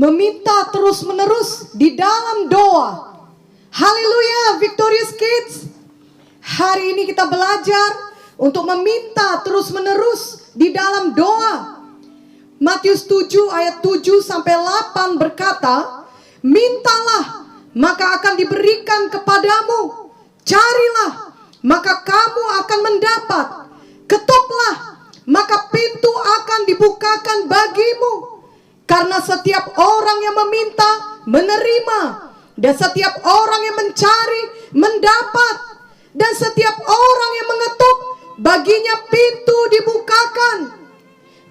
meminta terus-menerus di dalam doa. Haleluya, Victorious Kids. Hari ini kita belajar untuk meminta terus-menerus di dalam doa. Matius 7 ayat 7 sampai 8 berkata, mintalah maka akan diberikan kepadamu, carilah maka kamu akan mendapat, ketuklah maka pintu akan dibukakan bagimu. Karena setiap orang yang meminta menerima, dan setiap orang yang mencari mendapat, dan setiap orang yang mengetuk baginya pintu dibukakan.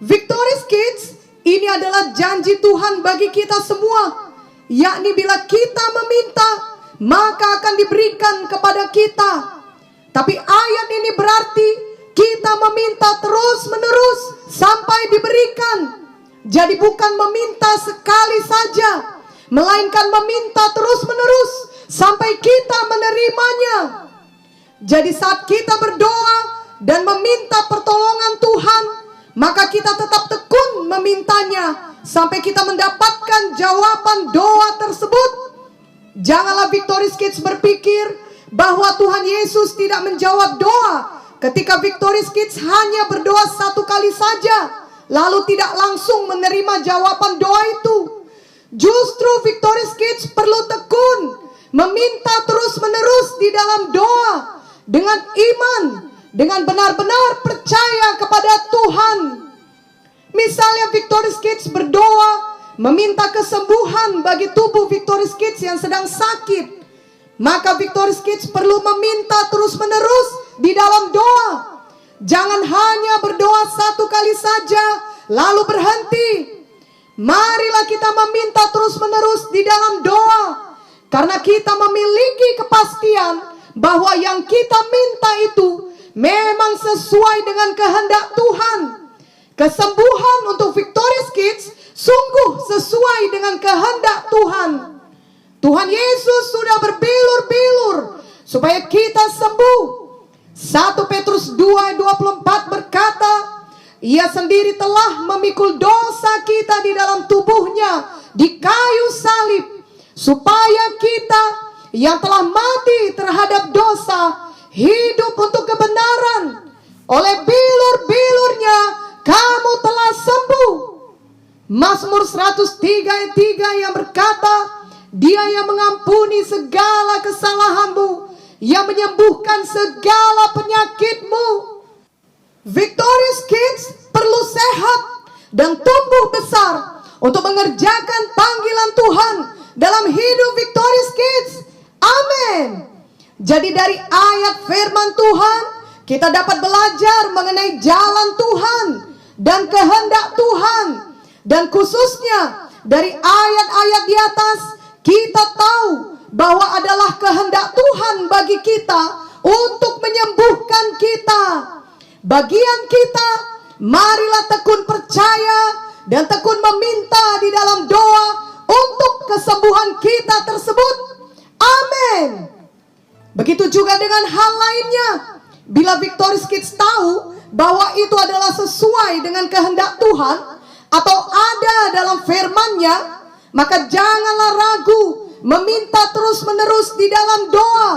Victorious Kids, ini adalah janji Tuhan bagi kita semua, yakni bila kita meminta maka akan diberikan kepada kita. Tapi ayat ini berarti kita meminta terus-menerus sampai diberikan. Jadi bukan meminta sekali saja, melainkan meminta terus-menerus sampai kita menerimanya. Jadi saat kita berdoa dan meminta pertolongan Tuhan, maka kita tetap tekun memintanya sampai kita mendapatkan jawaban doa tersebut. Janganlah Victorious Kids berpikir bahwa Tuhan Yesus tidak menjawab doa ketika Victorious Kids hanya berdoa satu kali saja, lalu tidak langsung menerima jawaban doa itu. Justru Victorious Kids perlu tekun meminta terus-menerus di dalam doa dengan iman, dengan benar-benar percaya kepada Tuhan. Misalnya Victorious Kids berdoa meminta kesembuhan bagi tubuh Victorious Kids yang sedang sakit, maka Victorious Kids perlu meminta terus-menerus di dalam doa. Jangan hanya berdoa satu kali saja lalu berhenti. Marilah kita meminta terus-menerus di dalam doa, karena kita memiliki kepastian bahwa yang kita minta itu memang sesuai dengan kehendak Tuhan. Kesembuhan untuk Victorious Kids sungguh sesuai dengan kehendak Tuhan. Tuhan Yesus sudah berbilur-bilur supaya kita sembuh. 1 Petrus 2 ayat 24 berkata, Ia sendiri telah memikul dosa kita di dalam tubuhnya di kayu salib, supaya kita yang telah mati terhadap dosa hidup untuk kebenaran. Oleh bilur-bilurnya kamu telah sembuh. Mazmur 103 ayat 3 yang berkata, Dia yang mengampuni segala kesalahanmu, yang menyembuhkan segala penyakitmu. Victorious Kids perlu sehat dan tumbuh besar untuk mengerjakan panggilan Tuhan dalam hidup Victorious Kids. Amin. Jadi dari ayat firman Tuhan, kita dapat belajar mengenai jalan Tuhan dan kehendak Tuhan. Dan khususnya dari ayat-ayat di atas, kita tahu bahwa adalah kehendak Tuhan bagi kita untuk menyembuhkan kita. Bagian kita, marilah tekun percaya dan tekun meminta di dalam doa untuk kesembuhan kita tersebut. Amin. Begitu juga dengan hal lainnya. Bila Victorious Kids tahu bahwa itu adalah sesuai dengan kehendak Tuhan atau ada dalam firman-Nya, maka janganlah ragu meminta terus-menerus di dalam doa.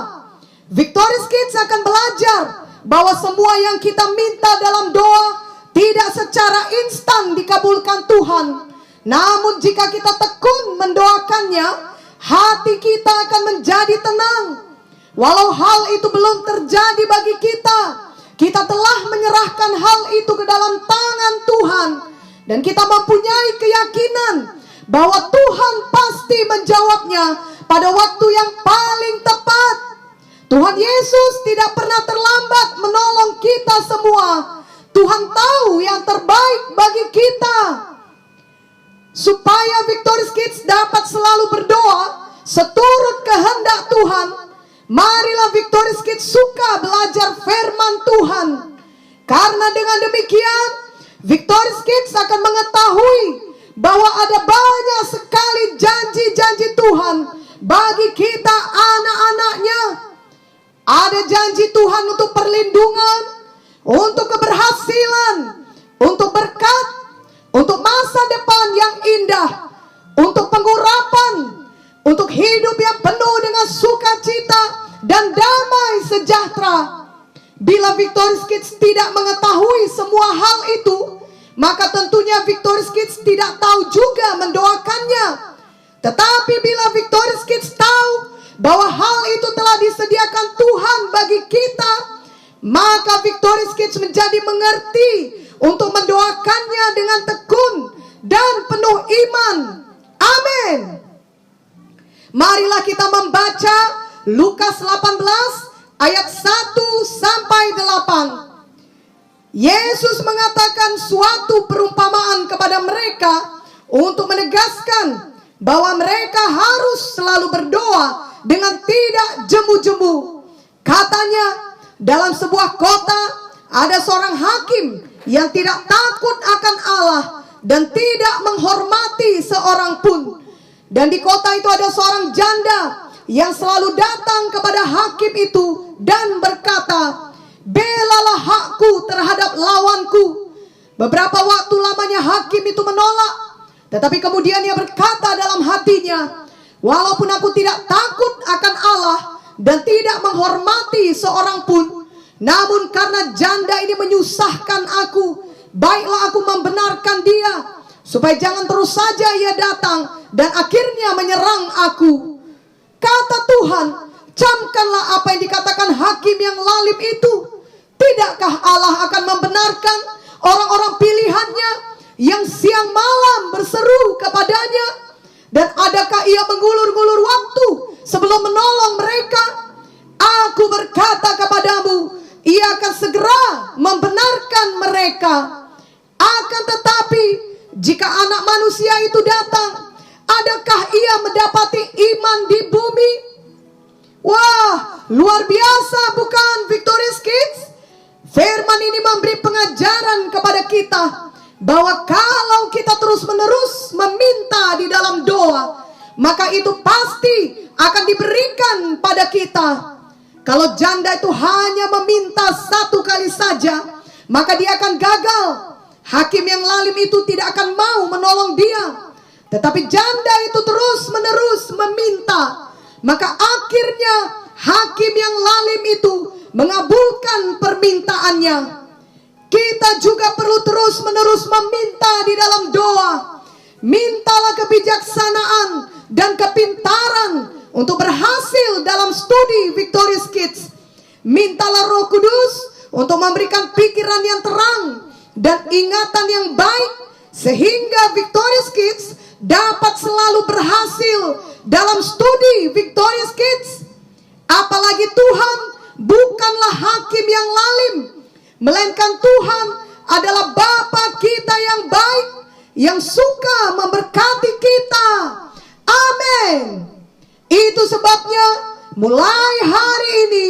Victorious Kids akan belajar bahwa semua yang kita minta dalam doa tidak secara instan dikabulkan Tuhan. Namun jika kita tekun mendoakannya, hati kita akan menjadi tenang. Walau hal itu belum terjadi bagi kita, kita telah menyerahkan hal itu ke dalam tangan Tuhan. Dan kita mempunyai keyakinan bahwa Tuhan pasti menjawabnya pada waktu yang paling tepat. Tuhan Yesus tidak pernah terlambat menolong kita semua. Tuhan tahu yang terbaik bagi kita. Supaya Victorious Kids dapat selalu berdoa seturut kehendak Tuhan, marilah Victorious Kids suka belajar firman Tuhan. Karena dengan demikian, Victorious Kids akan mengetahui bahwa ada banyak sekali janji-janji Tuhan bagi kita anak-anaknya. Ada janji Tuhan untuk perlindungan, untuk keberhasilan, untuk berkat, untuk masa depan yang indah, untuk pengurapan, untuk hidup yang penuh dengan sukacita dan damai sejahtera. Bila Victorious Kids tidak mengetahui semua hal itu, maka tentunya Victorious Kids tidak tahu juga mendoakannya. Tetapi bila Victorious Kids tahu bahwa hal itu telah disediakan Tuhan bagi kita, maka Victorious Kids menjadi mengerti untuk mendoakannya dengan tekun dan penuh iman. Amin. Marilah kita membaca Lukas 18 ayat 1 sampai 8. Yesus mengatakan suatu perumpamaan kepada mereka untuk menegaskan bahwa mereka harus selalu berdoa dengan tidak jemu-jemu. Katanya, dalam sebuah kota ada seorang hakim yang tidak takut akan Allah dan tidak menghormati seorang pun. Dan di kota itu ada seorang janda yang selalu datang kepada hakim itu dan berkata, "Belalah hakku terhadap lawanku." Beberapa waktu lamanya hakim itu menolak, tetapi kemudian ia berkata dalam hatinya, "Walaupun aku tidak takut akan Allah dan tidak menghormati seorang pun, namun karena janda ini menyusahkan aku, baiklah aku membenarkan dia, supaya jangan terus saja ia datang dan akhirnya menyerang aku." Kata Tuhan, "Camkanlah apa yang dikatakan hakim yang lalim itu. Tidakkah Allah akan membenarkan orang-orang pilihannya yang siang malam berseru kepadanya? Dan adakah ia mengulur-ngulur waktu sebelum menolong mereka? Aku berkata kepadamu, ia akan segera membenarkan mereka. Akan tetapi, jika anak manusia itu datang, adakah ia mendapati iman di bumi?" Wah, luar biasa bukan Victorious Kids? Firman ini memberi pengajaran kepada kita bahwa kalau kita terus-menerus meminta di dalam doa, maka itu pasti akan diberikan pada kita. Kalau janda itu hanya meminta satu kali saja, maka dia akan gagal. Hakim yang lalim itu tidak akan mau menolong dia. Tetapi janda itu terus-menerus meminta, maka akhirnya hakim yang lalim itu mengabulkan permintaannya. Kita juga perlu terus-menerus meminta di dalam doa. Mintalah kebijaksanaan dan kepintaran untuk berhasil dalam studi Victorious Kids. Mintalah Roh Kudus untuk memberikan pikiran yang terang dan ingatan yang baik, sehingga Victorious Kids dapat selalu berhasil dalam studi Victorious Kids. Apalagi Tuhan bukanlah hakim yang lalim, melainkan Tuhan adalah Bapa kita yang baik, yang suka memberkati kita. Amin. Itu sebabnya mulai hari ini,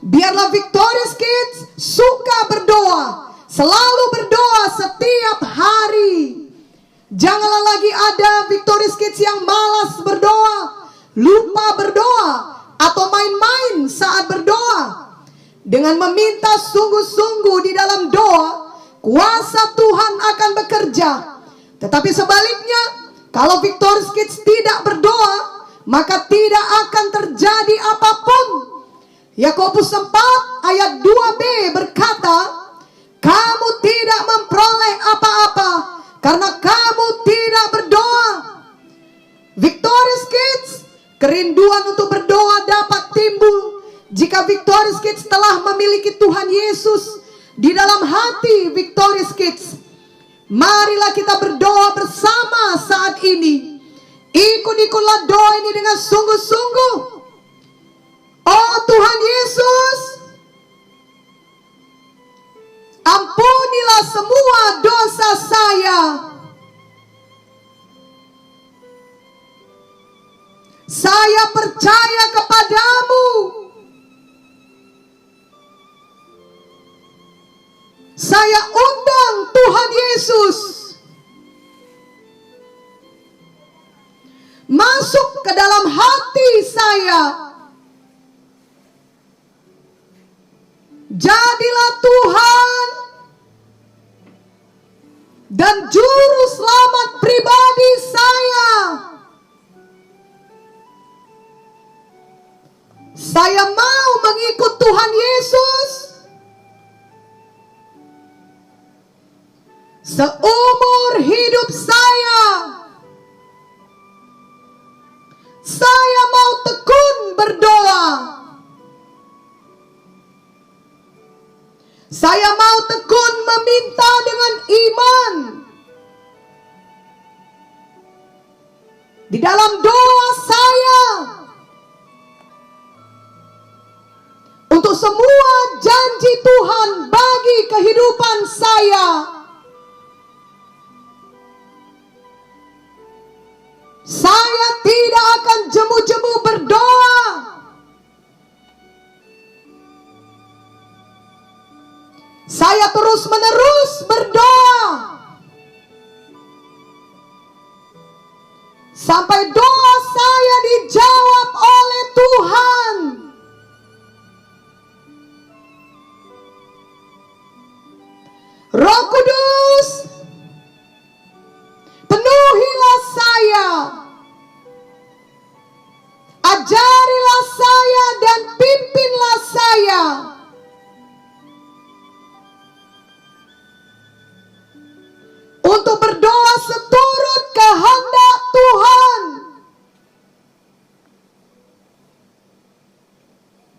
biarlah Victorious Kids suka berdoa, selalu berdoa setiap hari. Janganlah lagi ada Victorious Kids yang malas berdoa, lupa berdoa, atau main-main saat berdoa. Dengan meminta sungguh-sungguh di dalam doa, kuasa Tuhan akan bekerja. Tetapi sebaliknya, kalau Victorious Kids tidak berdoa, maka tidak akan terjadi apapun. Yakobus 4 ayat 2b berkata, "Kamu tidak memperoleh apa-apa karena kamu tidak berdoa." Victorious Kids, kerinduan untuk berdoa dapat timbul jika Victorious Kids telah memiliki Tuhan Yesus di dalam hati Victorious Kids. Marilah kita berdoa bersama saat ini. Ikut-ikutlah doa ini dengan sungguh-sungguh. Oh Tuhan Yesus, ampunilah semua dosa saya. Saya percaya kepadamu. Saya undang Tuhan Yesus masuk ke dalam hati saya. Jadilah Tuhan, dan juru selamat pribadi saya. Saya mau mengikut Tuhan Yesus seumur hidup saya. Saya mau tekun berdoa. Saya mau tekun meminta dengan iman. Di dalam doa saya, untuk semua janji Tuhan bagi kehidupan saya, saya tidak akan jemu-jemu berdoa. Saya terus-menerus berdoa sampai doa saya dijawab oleh Tuhan. Roh Kudus, penuhilah saya, ajarilah saya dan pimpinlah saya untuk berdoa seturut kehendak Tuhan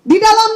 di dalam